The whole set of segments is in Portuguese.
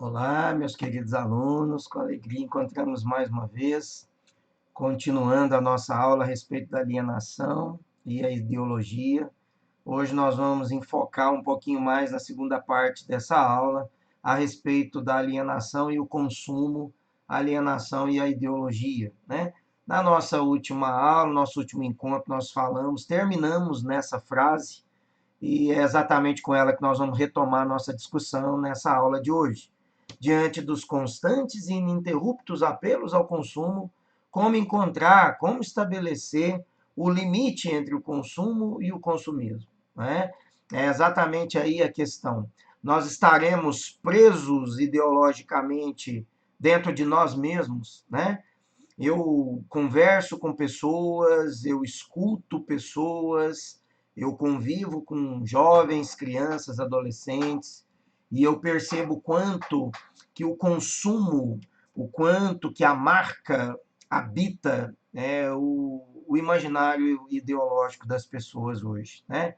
Olá, meus queridos alunos, com alegria encontramos mais uma vez, continuando a nossa aula a respeito da alienação e a ideologia. Hoje nós vamos enfocar um pouquinho mais na segunda parte dessa aula a respeito da alienação e o consumo, a alienação e a ideologia, né? Na nossa última aula, nosso último encontro, nós terminamos nessa frase, e é exatamente com ela que nós vamos retomar nossa discussão nessa aula de hoje. Diante dos constantes e ininterruptos apelos ao consumo, como estabelecer o limite entre o consumo e o consumismo, né? É exatamente aí a questão. Nós estaremos presos ideologicamente dentro de nós mesmos, né? Eu converso com pessoas, eu escuto pessoas, eu convivo com jovens, crianças, adolescentes, e eu percebo quanto que o consumo, o quanto que a marca habita o imaginário ideológico das pessoas hoje, né?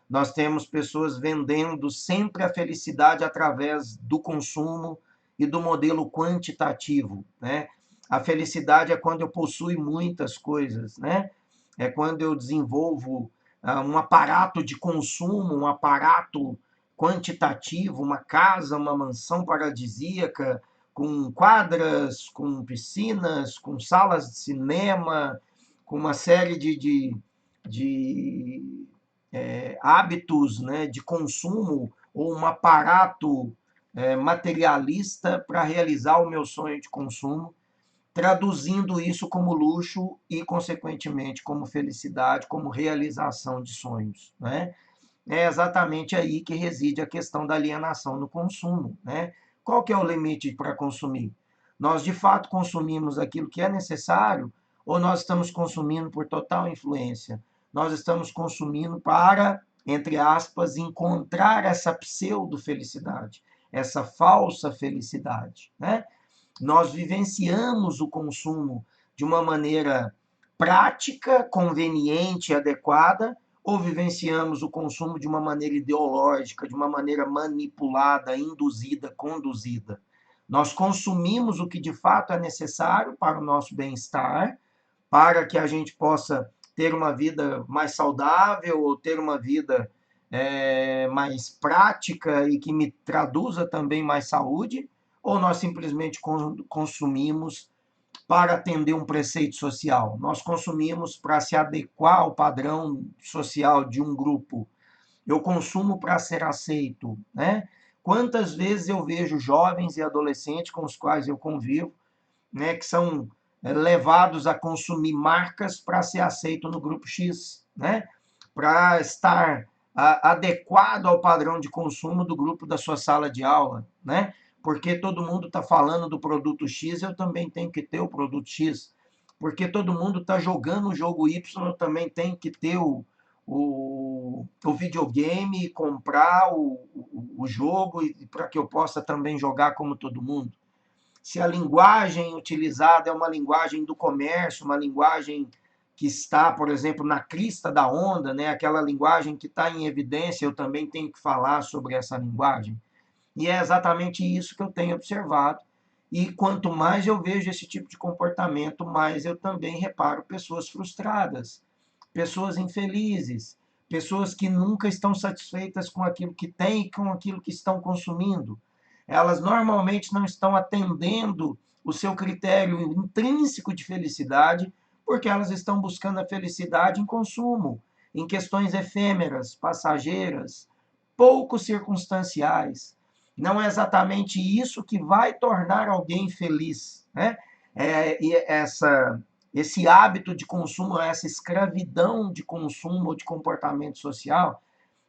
Nós temos pessoas vendendo sempre a felicidade através do consumo e do modelo quantitativo, né? A felicidade é quando eu possuo muitas coisas, né? É quando eu desenvolvo um aparato de consumo, um aparato quantitativo, uma casa, uma mansão paradisíaca, com quadras, com piscinas, com salas de cinema, com uma série de hábitos, né, de consumo, ou um aparato materialista para realizar o meu sonho de consumo, traduzindo isso como luxo e, consequentemente, como felicidade, como realização de sonhos, né? É exatamente aí que reside a questão da alienação no consumo, né? Qual que é o limite para consumir? Nós, de fato, consumimos aquilo que é necessário ou nós estamos consumindo por total influência? Nós estamos consumindo para, entre aspas, encontrar essa pseudo-felicidade, essa falsa felicidade, né? Nós vivenciamos o consumo de uma maneira prática, conveniente, adequada, ou vivenciamos o consumo de uma maneira ideológica, de uma maneira manipulada, induzida, conduzida. Nós consumimos o que de fato é necessário para o nosso bem-estar, para que a gente possa ter uma vida mais saudável ou ter uma vida mais prática e que me traduza também mais saúde, ou nós simplesmente consumimos para atender um preceito social? Nós consumimos para se adequar ao padrão social de um grupo. Eu consumo para ser aceito, né? Quantas vezes eu vejo jovens e adolescentes com os quais eu convivo, né, que são levados a consumir marcas para ser aceito no grupo X, né? Para estar adequado ao padrão de consumo do grupo da sua sala de aula, né? Porque todo mundo está falando do produto X, eu também tenho que ter o produto X. Porque todo mundo está jogando o jogo Y, eu também tenho que ter o videogame, comprar o jogo para que eu possa também jogar como todo mundo. Se a linguagem utilizada é uma linguagem do comércio, uma linguagem que está, por exemplo, na crista da onda, né? Aquela linguagem que está em evidência, eu também tenho que falar sobre essa linguagem. E é exatamente isso que eu tenho observado. E quanto mais eu vejo esse tipo de comportamento, mais eu também reparo pessoas frustradas, pessoas infelizes, pessoas que nunca estão satisfeitas com aquilo que têm e com aquilo que estão consumindo. Elas normalmente não estão atendendo o seu critério intrínseco de felicidade, porque elas estão buscando a felicidade em consumo, em questões efêmeras, passageiras, pouco circunstanciais. Não é exatamente isso que vai tornar alguém feliz, né? E esse hábito de consumo, essa escravidão de consumo ou de comportamento social,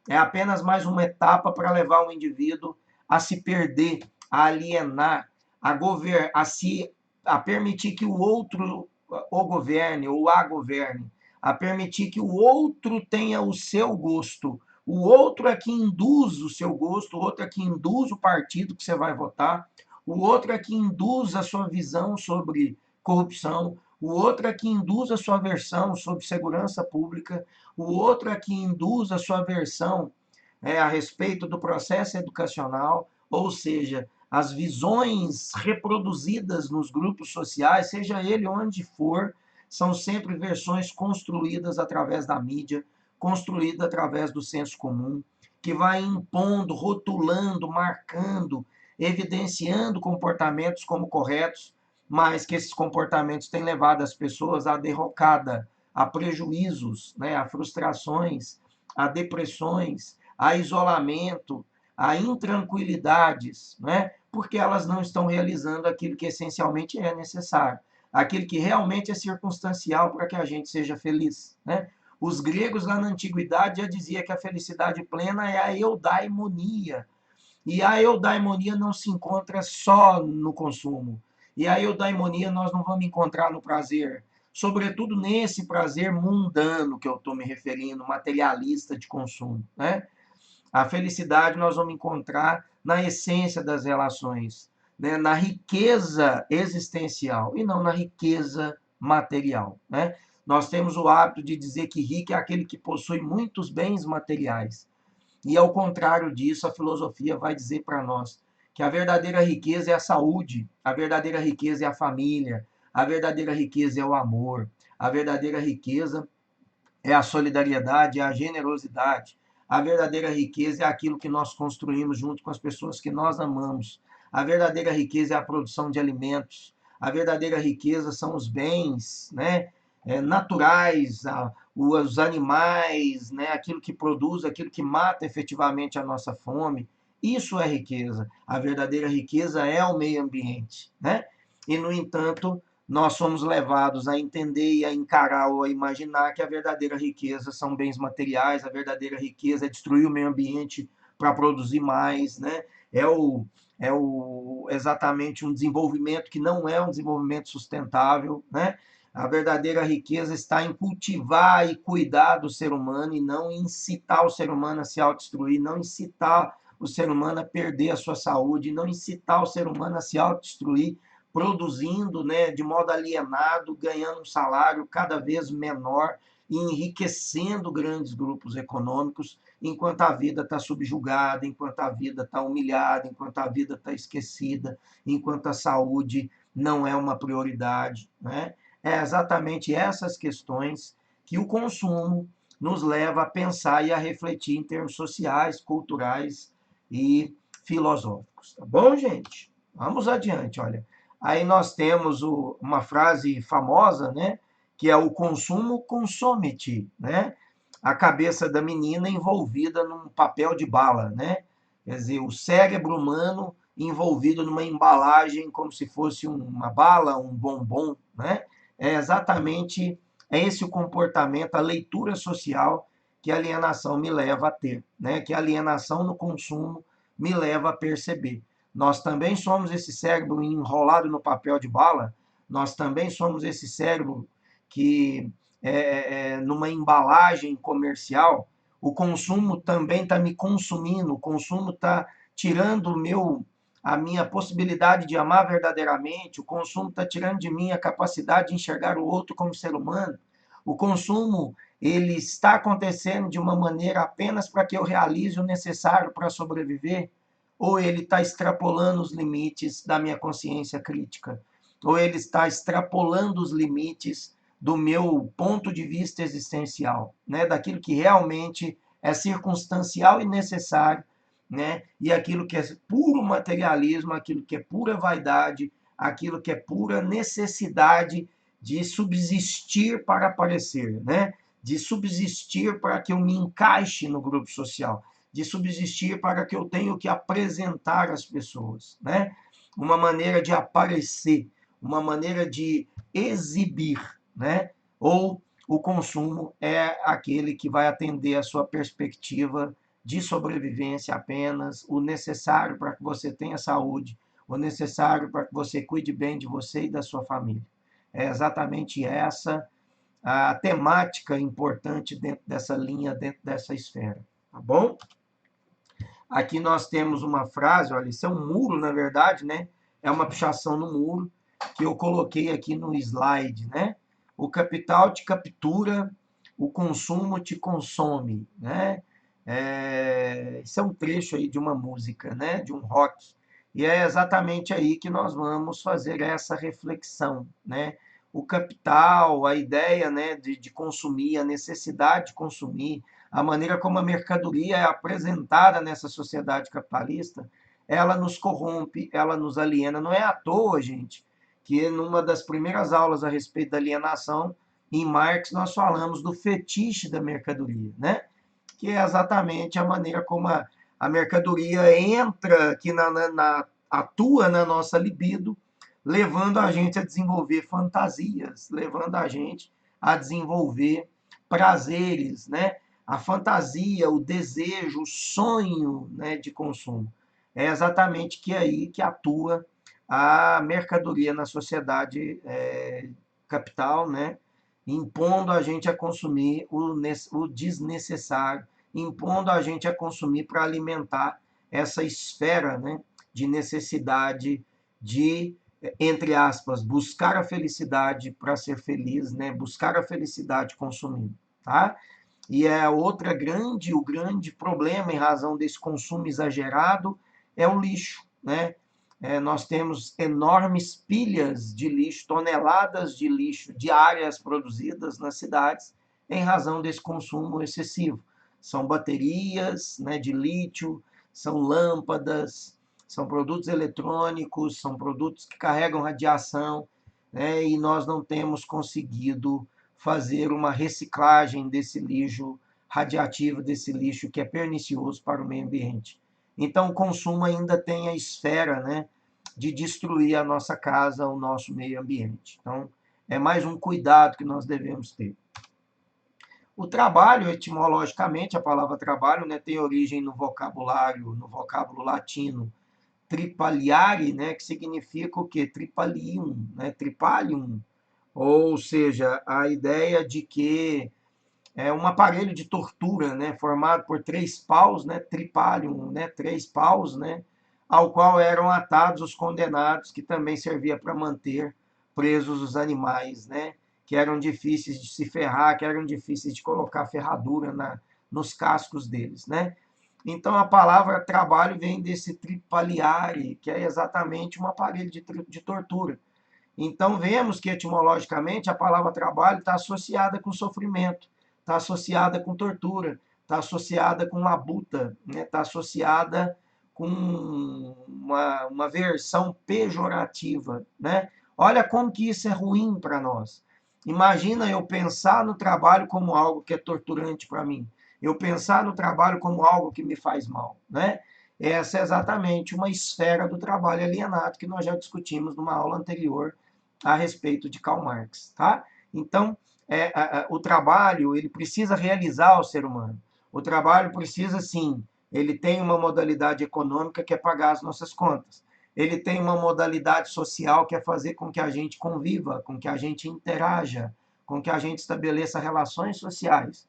é apenas mais uma etapa para levar o indivíduo a se perder, a alienar, a permitir que o outro o governe ou a governe, a permitir que o outro tenha o seu gosto. O outro é que induz o seu gosto, o outro é que induz o partido que você vai votar, o outro é que induz a sua visão sobre corrupção, o outro é que induz a sua versão sobre segurança pública, o outro é que induz a sua versão a respeito do processo educacional, ou seja, as visões reproduzidas nos grupos sociais, seja ele onde for, são sempre versões construídas através da mídia, construídas através do senso comum, que vai impondo, rotulando, marcando, evidenciando comportamentos como corretos, mas que esses comportamentos têm levado as pessoas à derrocada, a prejuízos, né, a frustrações, a depressões, a isolamento, a intranquilidades, né, porque elas não estão realizando aquilo que essencialmente é necessário, aquilo que realmente é circunstancial para que a gente seja feliz, né? Os gregos lá na antiguidade já diziam que a felicidade plena é a eudaimonia, e a eudaimonia não se encontra só no consumo. E a eudaimonia nós não vamos encontrar no prazer. Sobretudo nesse prazer mundano que eu estou me referindo, materialista de consumo. Né? A felicidade nós vamos encontrar na essência das relações, né? Na riqueza existencial e não na riqueza material. Né? Nós temos o hábito de dizer que rico é aquele que possui muitos bens materiais. E ao contrário disso, a filosofia vai dizer para nós que a verdadeira riqueza é a saúde, a verdadeira riqueza é a família, a verdadeira riqueza é o amor, a verdadeira riqueza é a solidariedade, é a generosidade. A verdadeira riqueza é aquilo que nós construímos junto com as pessoas que nós amamos. A verdadeira riqueza é a produção de alimentos. A verdadeira riqueza são os bens, né? Naturais, os animais, né? Aquilo que produz, aquilo que mata efetivamente a nossa fome. Isso é riqueza. A verdadeira riqueza é o meio ambiente, né? E, no entanto, nós somos levados a entender e a encarar ou a imaginar que a verdadeira riqueza são bens materiais, a verdadeira riqueza é destruir o meio ambiente para produzir mais, né? Exatamente um desenvolvimento que não é um desenvolvimento sustentável, né? A verdadeira riqueza está em cultivar e cuidar do ser humano e não incitar o ser humano a se autodestruir, não incitar o ser humano a perder a sua saúde, não incitar o ser humano a se autodestruir, produzindo, né, de modo alienado, ganhando um salário cada vez menor e enriquecendo grandes grupos econômicos, enquanto a vida está subjugada, enquanto a vida está humilhada, enquanto a vida está esquecida, enquanto a saúde não é uma prioridade. Né? É exatamente essas questões que o consumo nos leva a pensar e a refletir em termos sociais, culturais e filosóficos. Tá bom, gente? Vamos adiante, olha. Aí nós temos uma frase famosa, né? Que é o consumo consome-te, né? A cabeça da menina envolvida num papel de bala, né? Quer dizer, o cérebro humano envolvido numa embalagem como se fosse uma bala, um bombom, né? É exatamente esse o comportamento, a leitura social que a alienação me leva a ter, né? Que a alienação no consumo me leva a perceber. Nós também somos esse cérebro enrolado no papel de bala, nós também somos esse cérebro que, numa embalagem comercial, o consumo também está me consumindo, o consumo está tirando a minha possibilidade de amar verdadeiramente, o consumo está tirando de mim a capacidade de enxergar o outro como ser humano, o consumo ele está acontecendo de uma maneira apenas para que eu realize o necessário para sobreviver, ou ele está extrapolando os limites da minha consciência crítica, ou ele está extrapolando os limites do meu ponto de vista existencial, né? Daquilo que realmente é circunstancial e necessário, né? E aquilo que é puro materialismo, aquilo que é pura vaidade, aquilo que é pura necessidade de subsistir para aparecer, né? De subsistir para que eu me encaixe no grupo social, de subsistir para que eu tenha que apresentar às pessoas, né? Uma maneira de aparecer, uma maneira de exibir, né? Ou o consumo é aquele que vai atender a sua perspectiva de sobrevivência apenas, o necessário para que você tenha saúde, o necessário para que você cuide bem de você e da sua família. É exatamente essa a temática importante dentro dessa linha, dentro dessa esfera. Tá bom? Aqui nós temos uma frase, olha, isso é um muro, na verdade, né? É uma pichação no muro que eu coloquei aqui no slide, né? O capital te captura, o consumo te consome, né? Isso é um trecho aí de uma música, né? De um rock E é exatamente aí que nós vamos fazer essa reflexão, né? O capital, a ideia, né, de consumir, a necessidade de consumir, a maneira como a mercadoria é apresentada nessa sociedade capitalista, ela nos corrompe, ela nos aliena. Não é à toa, gente, que numa das primeiras aulas a respeito da alienação, em Marx, nós falamos do fetiche da mercadoria, né? Que é exatamente a maneira como a mercadoria entra aqui atua na nossa libido, levando a gente a desenvolver fantasias, levando a gente a desenvolver prazeres, né? A fantasia, o desejo, o sonho, né, de consumo. É exatamente que é aí que atua a mercadoria na sociedade capital, né? Impondo a gente a consumir o desnecessário, impondo a gente a consumir para alimentar essa esfera, né, de necessidade de, entre aspas, buscar a felicidade para ser feliz, né, buscar a felicidade consumindo, tá? E é o grande problema em razão desse consumo exagerado é o lixo, né? Nós temos enormes pilhas de lixo, toneladas de lixo diárias produzidas nas cidades em razão desse consumo excessivo. São baterias, né, de lítio, são lâmpadas, são produtos eletrônicos, são produtos que carregam radiação, né, e nós não temos conseguido fazer uma reciclagem desse lixo radiativo, desse lixo que é pernicioso para o meio ambiente. Então, o consumo ainda tem a esfera, né, de destruir a nossa casa, o nosso meio ambiente. Então, é mais um cuidado que nós devemos ter. O trabalho, etimologicamente, a palavra trabalho, né, tem origem no vocabulário, no vocábulo latino tripaliare, né, que significa o quê? Tripalium, né, tripalium, ou seja, a ideia de que é um aparelho de tortura, né, formado por três paus, né, tripalium, né, três paus, né, ao qual eram atados os condenados, que também servia para manter presos os animais, né, que eram difíceis de se ferrar, que eram difíceis de colocar ferradura nos cascos deles, né. Então a palavra trabalho vem desse tripaliare, que é exatamente um aparelho de tortura. Então, vemos que etimologicamente a palavra trabalho está associada com sofrimento, está associada com tortura, está associada com labuta, né? Está associada com uma versão pejorativa. Né? Olha como que isso é ruim para nós. Imagina eu pensar no trabalho como algo que é torturante para mim. Eu pensar no trabalho como algo que me faz mal. Né? Essa é exatamente uma esfera do trabalho alienado que nós já discutimos numa aula anterior a respeito de Karl Marx, tá? Então, o trabalho, ele precisa realizar o ser humano. O trabalho precisa, sim, ele tem uma modalidade econômica que é pagar as nossas contas. Ele tem uma modalidade social que é fazer com que a gente conviva, com que a gente interaja, com que a gente estabeleça relações sociais.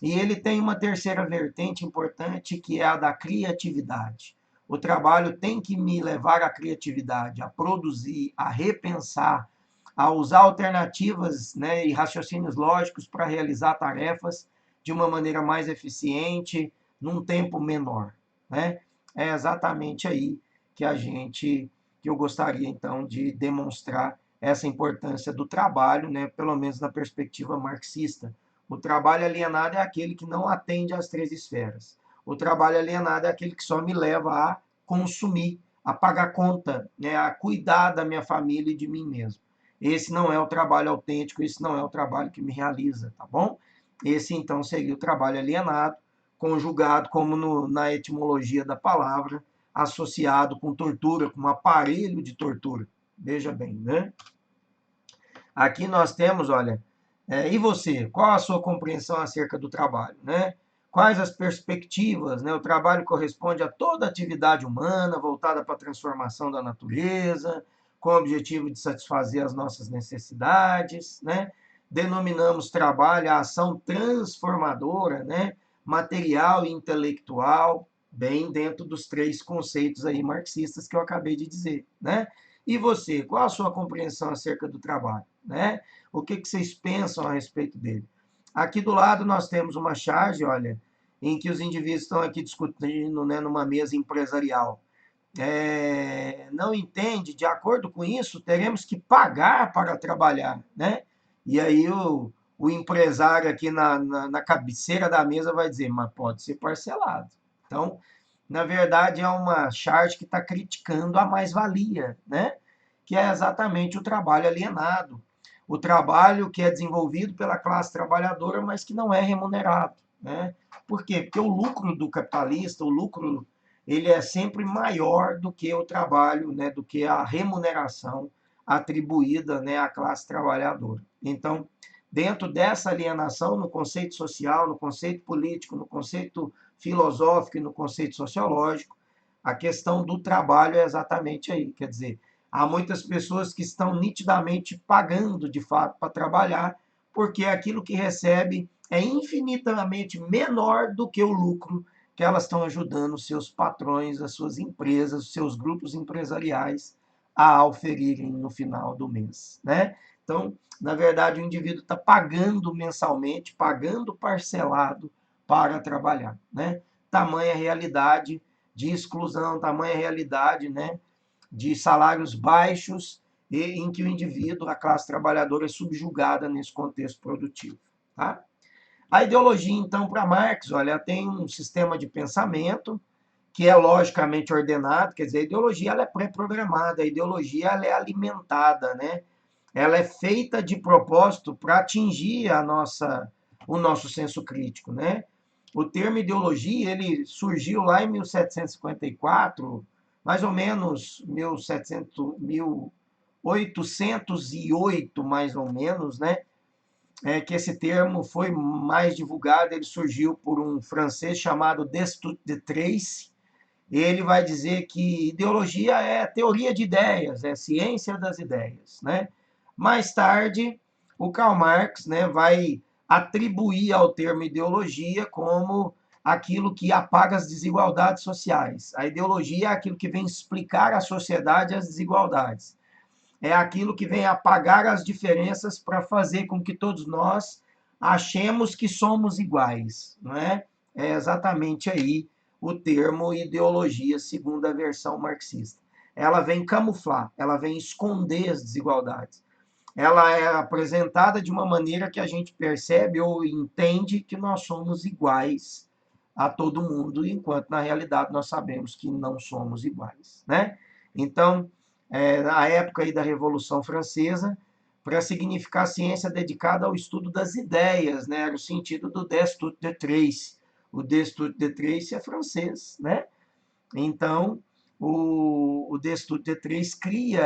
E ele tem uma terceira vertente importante, que é a da criatividade. O trabalho tem que me levar à criatividade, a produzir, a repensar, a usar alternativas, né, e raciocínios lógicos para realizar tarefas de uma maneira mais eficiente, num tempo menor. Né? É exatamente aí que eu gostaria então de demonstrar essa importância do trabalho, né, pelo menos na perspectiva marxista. O trabalho alienado é aquele que não atende às três esferas. O trabalho alienado é aquele que só me leva a consumir, a pagar conta, né, a cuidar da minha família e de mim mesmo. Esse não é o trabalho autêntico, esse não é o trabalho que me realiza, tá bom? Esse então seria o trabalho alienado, conjugado como na etimologia da palavra, associado com tortura, com um aparelho de tortura. Veja bem, né? Aqui nós temos, olha, e você? Qual a sua compreensão acerca do trabalho, né? Quais as perspectivas, né? O trabalho corresponde a toda atividade humana voltada para a transformação da natureza, com o objetivo de satisfazer as nossas necessidades, né? Denominamos trabalho a ação transformadora, né? Material e intelectual, bem dentro dos três conceitos aí marxistas que eu acabei de dizer, né? E você, qual a sua compreensão acerca do trabalho, né? O que vocês pensam a respeito dele? Aqui do lado nós temos uma charge, olha, em que os indivíduos estão aqui discutindo, né, numa mesa empresarial. não entende, de acordo com isso, teremos que pagar para trabalhar, né? E aí o empresário aqui na cabeceira da mesa vai dizer, mas pode ser parcelado. Então, na verdade, é uma charge que está criticando a mais-valia, né? Que é exatamente o trabalho alienado. O trabalho que é desenvolvido pela classe trabalhadora, mas que não é remunerado, né? Por quê? Porque o lucro do capitalista, o lucro, ele é sempre maior do que o trabalho, né? Do que a remuneração atribuída, né, à classe trabalhadora. Então, dentro dessa alienação, no conceito social, no conceito político, no conceito filosófico e no conceito sociológico, a questão do trabalho é exatamente aí. Quer dizer, há muitas pessoas que estão nitidamente pagando de fato para trabalhar, porque aquilo que recebe é infinitamente menor do que o lucro que elas estão ajudando os seus patrões, as suas empresas, os seus grupos empresariais a oferirem no final do mês, né? Então, na verdade, o indivíduo está pagando mensalmente, pagando parcelado para trabalhar, né? Tamanha realidade de exclusão, tamanha realidade, né, de salários baixos e em que o indivíduo, a classe trabalhadora, é subjugada nesse contexto produtivo, tá? A ideologia, então, para Marx, olha, tem um sistema de pensamento que é logicamente ordenado, quer dizer, a ideologia ela é pré-programada, a ideologia ela é alimentada, né? Ela é feita de propósito para atingir o nosso senso crítico, né? O termo ideologia ele surgiu lá em 1754, mais ou menos 1700, 1808, mais ou menos, né? Que esse termo foi mais divulgado, ele surgiu por um francês chamado Destutt de Tracy. Ele vai dizer que ideologia é teoria de ideias, é ciência das ideias, né? Mais tarde, o Karl Marx, né, vai atribuir ao termo ideologia como aquilo que apaga as desigualdades sociais. A ideologia é aquilo que vem explicar à sociedade as desigualdades. É aquilo que vem apagar as diferenças para fazer com que todos nós achemos que somos iguais, não é? É exatamente aí o termo ideologia, segundo a versão marxista. Ela vem camuflar, ela vem esconder as desigualdades. Ela é apresentada de uma maneira que a gente percebe ou entende que nós somos iguais a todo mundo, enquanto na realidade nós sabemos que não somos iguais, né? Então, na época aí da Revolução Francesa, para significar ciência dedicada ao estudo das ideias, né? Era o sentido do Destutt de Tracy. O Destutt de Tracy é francês, né? Então, o Destutt de Tracy cria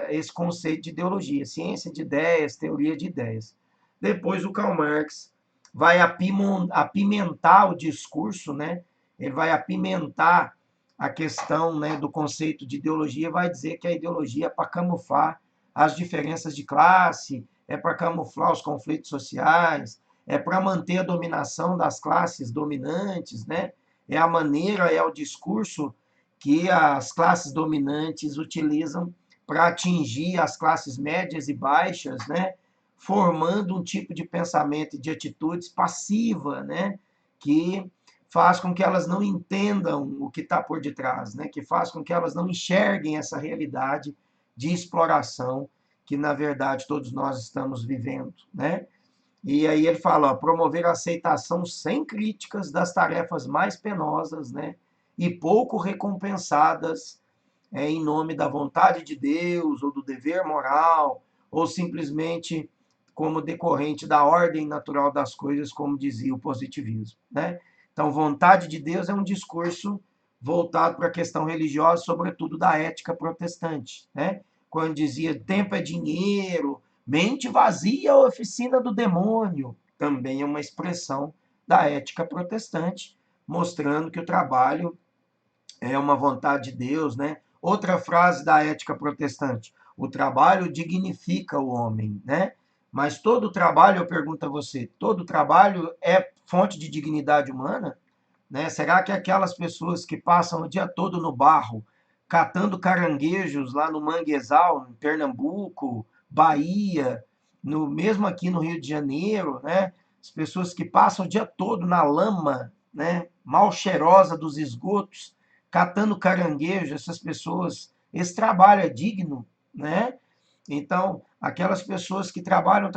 esse conceito de ideologia, ciência de ideias, teoria de ideias. Depois o Karl Marx vai apimentar o discurso, né? Ele vai apimentar a questão, né, do conceito de ideologia, vai dizer que a ideologia é para camuflar as diferenças de classe, é para camuflar os conflitos sociais, é para manter a dominação das classes dominantes, né? É a maneira, é o discurso que as classes dominantes utilizam para atingir as classes médias e baixas, né? Formando um tipo de pensamento e de atitudes passiva, né? Que faz com que elas não entendam o que está por detrás, né? Que faz com que elas não enxerguem essa realidade de exploração que, na verdade, todos nós estamos vivendo, né? E aí ele fala, ó, promover a aceitação sem críticas das tarefas mais penosas, né? E pouco recompensadas em nome da vontade de Deus ou do dever moral, ou simplesmente como decorrente da ordem natural das coisas, como dizia o positivismo, né? Então, vontade de Deus é um discurso voltado para a questão religiosa, sobretudo da ética protestante, né? Quando dizia tempo é dinheiro, mente vazia, oficina do demônio, também é uma expressão da ética protestante, mostrando que o trabalho é uma vontade de Deus, né? Outra frase da ética protestante: o trabalho dignifica o homem, né? Mas todo trabalho, eu pergunto a você, todo trabalho é fonte de dignidade humana? Né? Será que aquelas pessoas que passam o dia todo no barro, catando caranguejos lá no manguezal, em Pernambuco, Bahia, mesmo aqui no Rio de Janeiro, né? As pessoas que passam o dia todo na lama, né? Mal cheirosa dos esgotos, catando caranguejo, essas pessoas, esse trabalho é digno, né? Então, aquelas pessoas que trabalham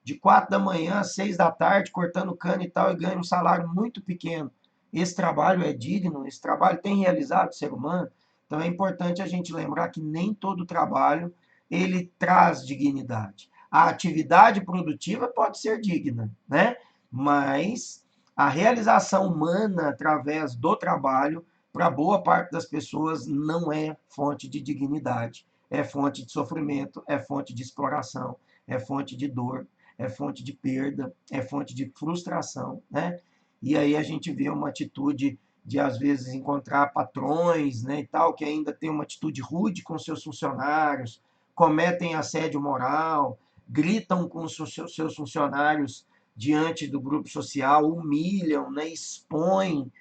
de 4 da manhã às 6 da tarde, cortando cana e tal, e ganham um salário muito pequeno. Esse trabalho é digno, esse trabalho tem realizado o ser humano. Então, é importante a gente lembrar que nem todo trabalho ele traz dignidade. A atividade produtiva pode ser digna, né? Mas a realização humana através do trabalho, para boa parte das pessoas, não é fonte de dignidade. É fonte de sofrimento, é fonte de exploração, é fonte de dor, é fonte de perda, é fonte de frustração, né? E aí a gente vê uma atitude de, às vezes, encontrar patrões, né, e tal, que ainda tem uma atitude rude com seus funcionários, cometem assédio moral, gritam com os seus funcionários diante do grupo social, humilham, né, expõem,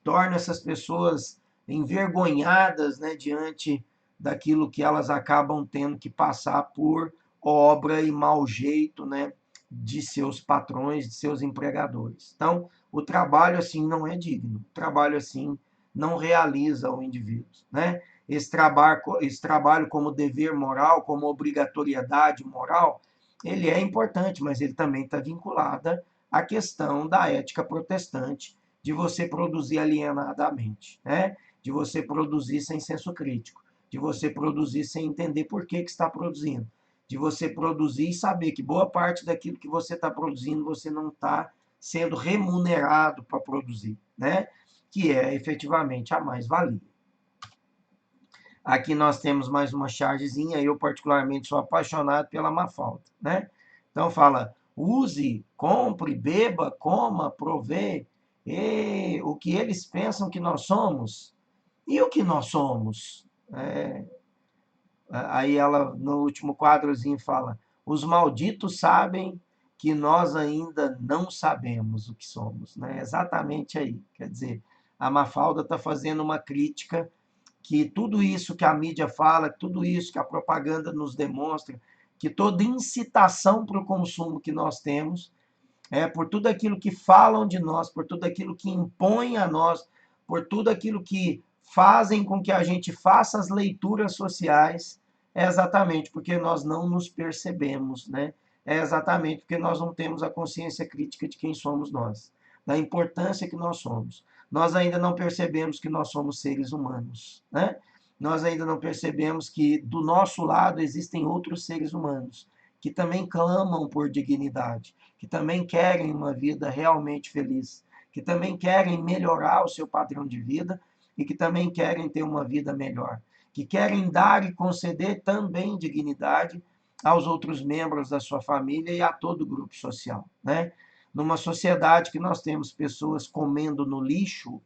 tornam essas pessoas envergonhadas, né, diante daquilo que elas acabam tendo que passar por obra e mau jeito, né, de seus patrões, de seus empregadores. Então, o trabalho assim não é digno, o trabalho assim não realiza o indivíduo, né? Esse trabalho como dever moral, como obrigatoriedade moral, ele é importante, mas ele também está vinculado à questão da ética protestante, de você produzir alienadamente, né? De você produzir sem senso crítico, de você produzir sem entender por que está produzindo, de você produzir e saber que boa parte daquilo que você está produzindo você não está sendo remunerado para produzir, né? Que é efetivamente a mais-valia. Aqui nós temos mais uma chargezinha, eu particularmente sou apaixonado pela Mafalda, né? Então fala, use, compre, beba, coma, provê, e o que eles pensam que nós somos, e o que nós somos. Aí ela, no último quadrozinho, fala, os malditos sabem que nós ainda não sabemos o que somos, né? Exatamente aí, quer dizer, a Mafalda está fazendo uma crítica que tudo isso que a mídia fala, tudo isso que a propaganda nos demonstra, que toda incitação para o consumo que nós temos, por tudo aquilo que falam de nós, por tudo aquilo que impõem a nós, por tudo aquilo que fazem com que a gente faça as leituras sociais, é exatamente porque nós não nos percebemos, né? É exatamente porque nós não temos a consciência crítica de quem somos nós, da importância que nós somos. Nós ainda não percebemos que nós somos seres humanos, né? Nós ainda não percebemos que do nosso lado existem outros seres humanos que também clamam por dignidade, que também querem uma vida realmente feliz, que também querem melhorar o seu padrão de vida e que também querem ter uma vida melhor, que querem dar e conceder também dignidade aos outros membros da sua família e a todo o grupo social, né? Numa sociedade que nós temos pessoas comendo no lixo,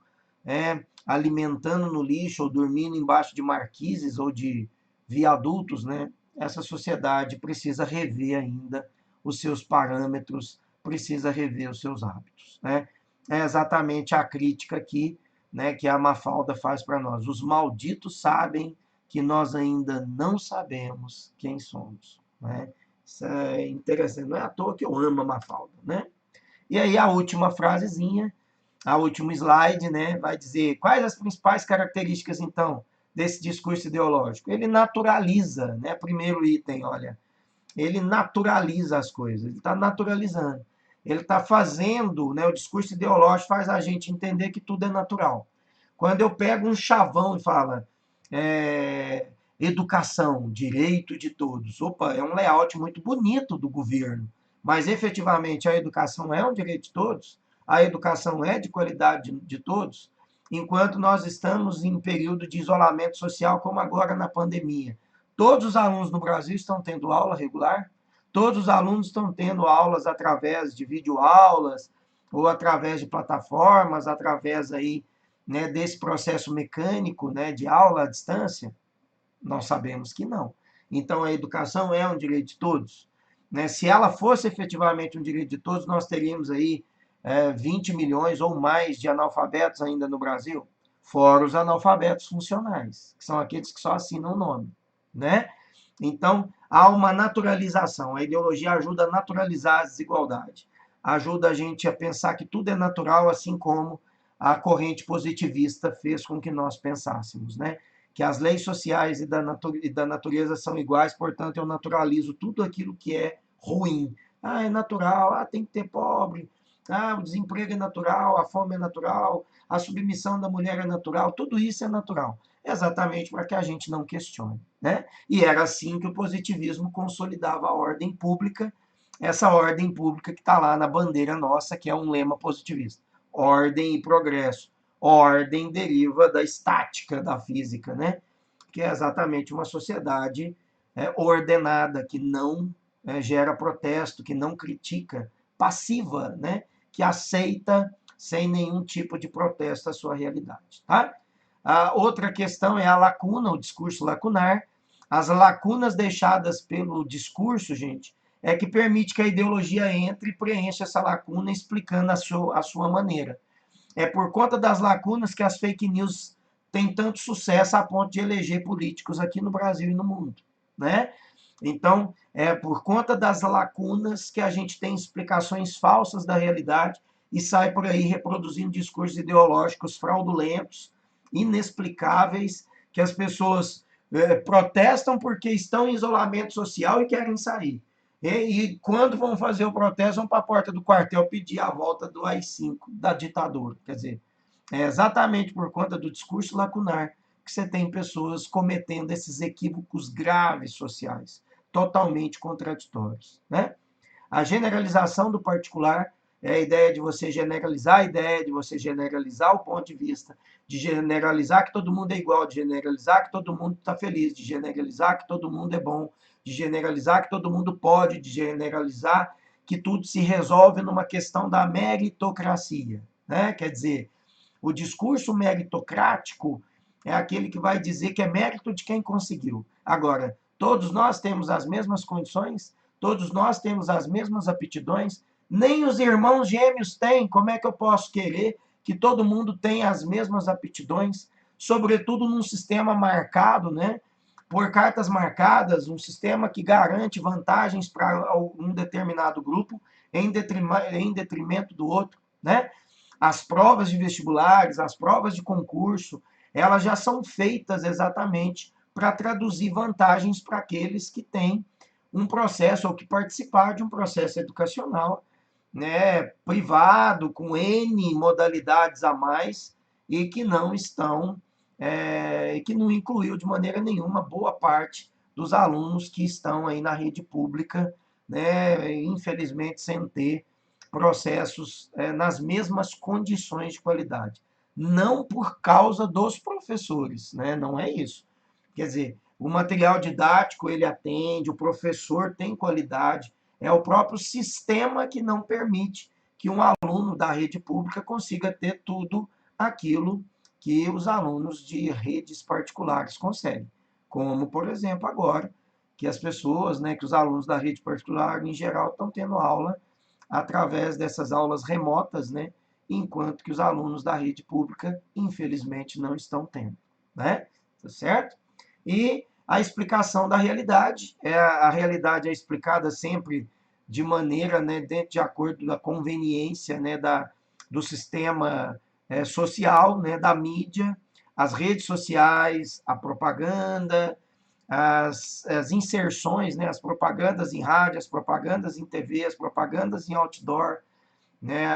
alimentando no lixo ou dormindo embaixo de marquises ou de viadutos, né? Essa sociedade precisa rever ainda os seus parâmetros, precisa rever os seus hábitos, né? É exatamente a crítica aqui, né, que a Mafalda faz para nós. Os malditos sabem que nós ainda não sabemos quem somos, né? Isso é interessante, não é à toa que eu amo a Mafalda, né? E aí a última frasezinha, a último slide, né, vai dizer quais as principais características, então, desse discurso ideológico. Ele naturaliza, né, primeiro item, olha, ele naturaliza as coisas, ele está naturalizando. Ele está fazendo, né, o discurso ideológico faz a gente entender que tudo é natural. Quando eu pego um chavão e fala educação, direito de todos, opa, é um layout muito bonito do governo, mas efetivamente a educação é um direito de todos? A educação é de qualidade de todos? Enquanto nós estamos em período de isolamento social, como agora na pandemia, todos os alunos no Brasil estão tendo aula regular? Todos os alunos estão tendo aulas através de videoaulas ou através de plataformas, através aí, né, desse processo mecânico, né, de aula à distância? Nós sabemos que não. Então, a educação é um direito de todos, né? Se ela fosse efetivamente um direito de todos, nós teríamos aí 20 milhões ou mais de analfabetos ainda no Brasil, fora os analfabetos funcionais, que são aqueles que só assinam o nome, né? Então, há uma naturalização. A ideologia ajuda a naturalizar a desigualdade. Ajuda a gente a pensar que tudo é natural, assim como a corrente positivista fez com que nós pensássemos, né? Que as leis sociais e da natureza são iguais, portanto, eu naturalizo tudo aquilo que é ruim. Ah, é natural, ah, tem que ter pobre, ah, o desemprego é natural, a fome é natural, a submissão da mulher é natural, tudo isso é natural. Exatamente para que a gente não questione, né? E era assim que o positivismo consolidava a ordem pública, essa ordem pública que está lá na bandeira nossa, que é um lema positivista. Ordem e progresso. Ordem deriva da estática da física, né? Que é exatamente uma sociedade ordenada, que não gera protesto, que não critica, passiva, né? Que aceita sem nenhum tipo de protesto a sua realidade, tá? A outra questão é a lacuna, o discurso lacunar. As lacunas deixadas pelo discurso, gente, é que permite que a ideologia entre e preencha essa lacuna, explicando a sua maneira. É por conta das lacunas que as fake news têm tanto sucesso a ponto de eleger políticos aqui no Brasil e no mundo, né? Então, é por conta das lacunas que a gente tem explicações falsas da realidade e sai por aí reproduzindo discursos ideológicos fraudulentos, inexplicáveis, que as pessoas protestam porque estão em isolamento social e querem sair. E quando vão fazer o protesto, vão para a porta do quartel pedir a volta do AI-5, da ditadura. Quer dizer, é exatamente por conta do discurso lacunar que você tem pessoas cometendo esses equívocos graves sociais, totalmente contraditórios, né? A generalização do particular é a ideia de você generalizar a ideia, de você generalizar o ponto de vista, de generalizar que todo mundo é igual, de generalizar que todo mundo está feliz, de generalizar que todo mundo é bom, de generalizar que todo mundo pode, de generalizar que tudo se resolve numa questão da meritocracia, né? Quer dizer, o discurso meritocrático é aquele que vai dizer que é mérito de quem conseguiu. Agora, todos nós temos as mesmas condições, todos nós temos as mesmas aptidões, nem os irmãos gêmeos têm. Como é que eu posso querer que todo mundo tenha as mesmas aptidões, sobretudo num sistema marcado, né? Por cartas marcadas, um sistema que garante vantagens para um determinado grupo em detrimento do outro, né? As provas de vestibulares, as provas de concurso, elas já são feitas exatamente para traduzir vantagens para aqueles que têm um processo ou que participar de um processo educacional, né, privado, com N modalidades a mais, e que não estão, que não incluiu de maneira nenhuma boa parte dos alunos que estão aí na rede pública, né, infelizmente sem ter processos nas mesmas condições de qualidade. Não por causa dos professores, né? Não é isso. Quer dizer, o material didático ele atende, o professor tem qualidade, é o próprio sistema que não permite que um aluno da rede pública consiga ter tudo aquilo que os alunos de redes particulares conseguem. Como, por exemplo, agora, que as pessoas, né, que os alunos da rede particular, em geral, estão tendo aula através dessas aulas remotas, né, enquanto que os alunos da rede pública, infelizmente, não estão tendo, né? Tá certo? E a explicação da realidade, a realidade é explicada sempre de maneira, né, de acordo com a conveniência, né, do sistema social, né, da mídia, as redes sociais, a propaganda, as inserções, né, as propagandas em rádio, as propagandas em TV, as propagandas em outdoor, né,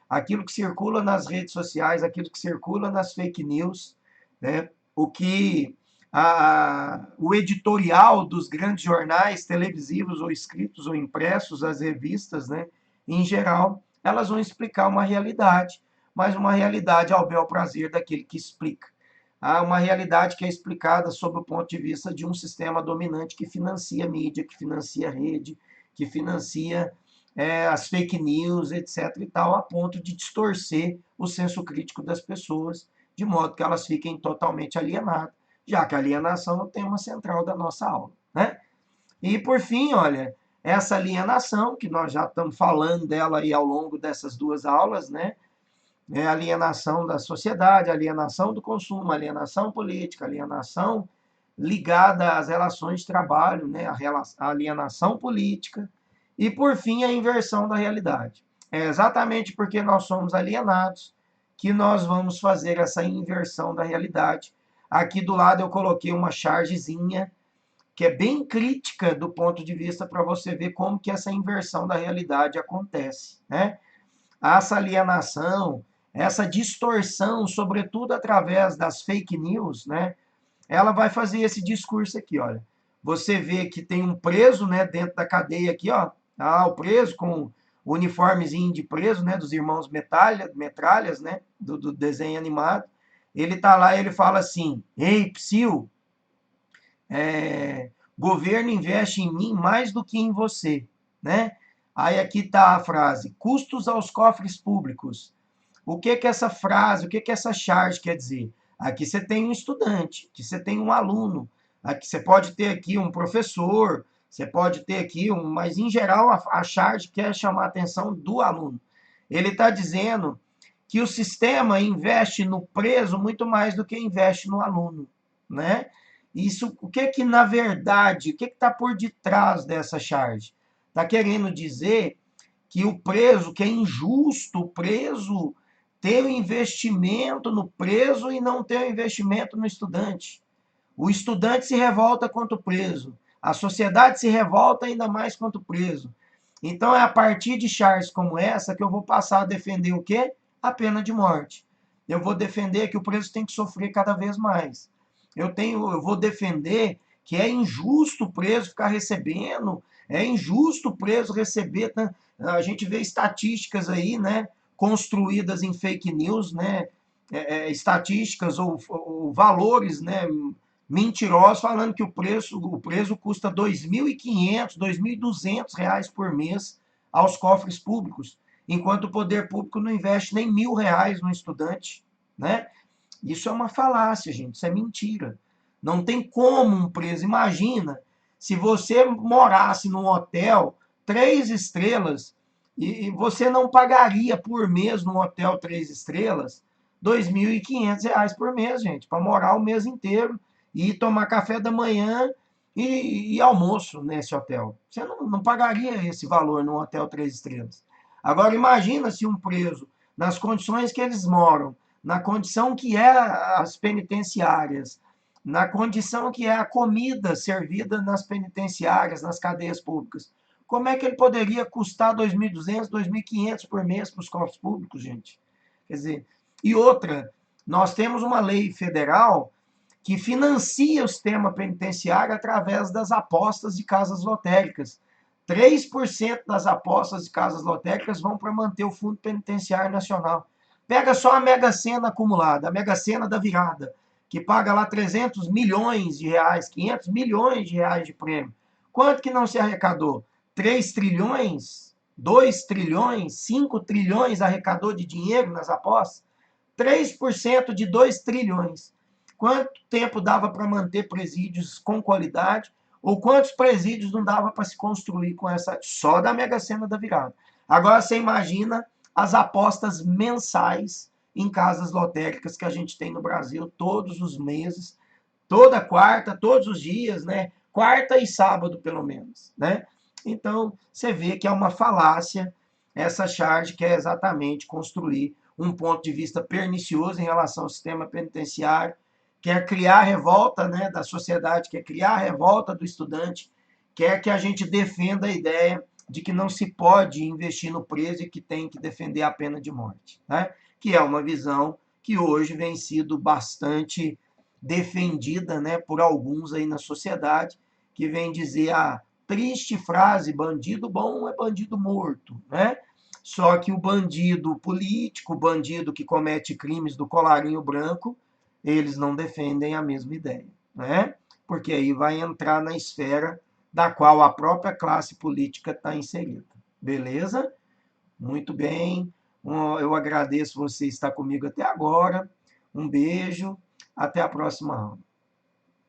aquilo que circula nas redes sociais, aquilo que circula nas fake news, né, o que o editorial dos grandes jornais televisivos ou escritos ou impressos, as revistas, né, em geral, elas vão explicar uma realidade, mas uma realidade ao bel prazer daquele que explica. Há uma realidade que é explicada sob o ponto de vista de um sistema dominante que financia a mídia, que financia a rede, que financia as fake news, etc. e tal, a ponto de distorcer o senso crítico das pessoas, de modo que elas fiquem totalmente alienadas, já que a alienação é o tema central da nossa aula, né? E por fim, olha, essa alienação, que nós já estamos falando dela aí ao longo dessas duas aulas, né? É a alienação da sociedade, alienação do consumo, alienação política, alienação ligada às relações de trabalho, né? A alienação política e, por fim, a inversão da realidade. É exatamente porque nós somos alienados que nós vamos fazer essa inversão da realidade. Aqui do lado eu coloquei uma chargezinha que é bem crítica do ponto de vista para você ver como que essa inversão da realidade acontece, né? Essa alienação, essa distorção, sobretudo através das fake news, né? Ela vai fazer esse discurso aqui, olha. Você vê que tem um preso, né, dentro da cadeia aqui, ó. Ah, o preso com o uniformezinho de preso, né, dos irmãos Metralhas, né, do desenho animado. Ele tá lá, ele fala assim: "Ei, Psyu, governo investe em mim mais do que em você", né? Aí aqui tá a frase: "Custos aos cofres públicos". O que que essa frase, o que que essa charge quer dizer? Aqui você tem um estudante, aqui você tem um aluno, aqui você pode ter aqui um professor, você pode ter aqui um, mas em geral a charge quer chamar a atenção do aluno. Ele está dizendo que o sistema investe no preso muito mais do que investe no aluno, né? Isso, o que que na verdade, o que está por detrás dessa charge? Está querendo dizer que o preso, que é injusto o preso ter o investimento no preso e não ter o investimento no estudante. O estudante se revolta contra o preso. A sociedade se revolta ainda mais contra o preso. Então é a partir de charges como essa que eu vou passar a defender o quê? A pena de morte. Eu vou defender que o preso tem que sofrer cada vez mais. Eu vou defender que é injusto o preso ficar recebendo, é injusto o preso receber. Né? A gente vê estatísticas aí, né, construídas em fake news, né, estatísticas ou valores, né, mentirosos falando que o preso custa R$ 2.500, R$ 2.200 por mês aos cofres públicos, enquanto o poder público não investe nem R$ 1.000 no estudante, né? Isso é uma falácia, gente, isso é mentira. Não tem como um preso. Imagina se você morasse num hotel 3 estrelas e você não pagaria por mês num hotel 3 estrelas R$ 2.500 por mês, gente, para morar o mês inteiro e tomar café da manhã e almoço nesse hotel. Você não pagaria esse valor num hotel 3 estrelas. Agora imagina se um preso, nas condições que eles moram, na condição que é as penitenciárias, na condição que é a comida servida nas penitenciárias, nas cadeias públicas. Como é que ele poderia custar 2.200, 2.500 por mês para os cofres públicos, gente? Quer dizer, e outra, nós temos uma lei federal que financia o sistema penitenciário através das apostas de casas lotéricas. 3% das apostas de casas lotéricas vão para manter o Fundo Penitenciário Nacional. Pega só a Mega Sena acumulada, a Mega Sena da virada, que paga lá 300 milhões de reais, 500 milhões de reais de prêmio. Quanto que não se arrecadou? 3 trilhões? 2 trilhões? 5 trilhões arrecadou de dinheiro nas apostas? 3% de 2 trilhões. Quanto tempo dava para manter presídios com qualidade? Ou quantos presídios não dava para se construir com essa só da Mega Sena da virada? Agora você imagina as apostas mensais em casas lotéricas que a gente tem no Brasil todos os meses, toda quarta, todos os dias, né? Quarta e sábado, pelo menos, né? Então, você vê que é uma falácia essa charge que é exatamente construir um ponto de vista pernicioso em relação ao sistema penitenciário, quer criar revolta, né, da sociedade, quer criar a revolta do estudante, quer que a gente defenda a ideia de que não se pode investir no preso e que tem que defender a pena de morte, né? Que é uma visão que hoje vem sido bastante defendida, né, por alguns aí na sociedade, que vem dizer a triste frase: bandido bom é bandido morto, né? Só que o bandido político, o bandido que comete crimes do colarinho branco, eles não defendem a mesma ideia, né? Porque aí vai entrar na esfera da qual a própria classe política está inserida. Beleza? Muito bem. Eu agradeço você estar comigo até agora. Um beijo. Até a próxima aula.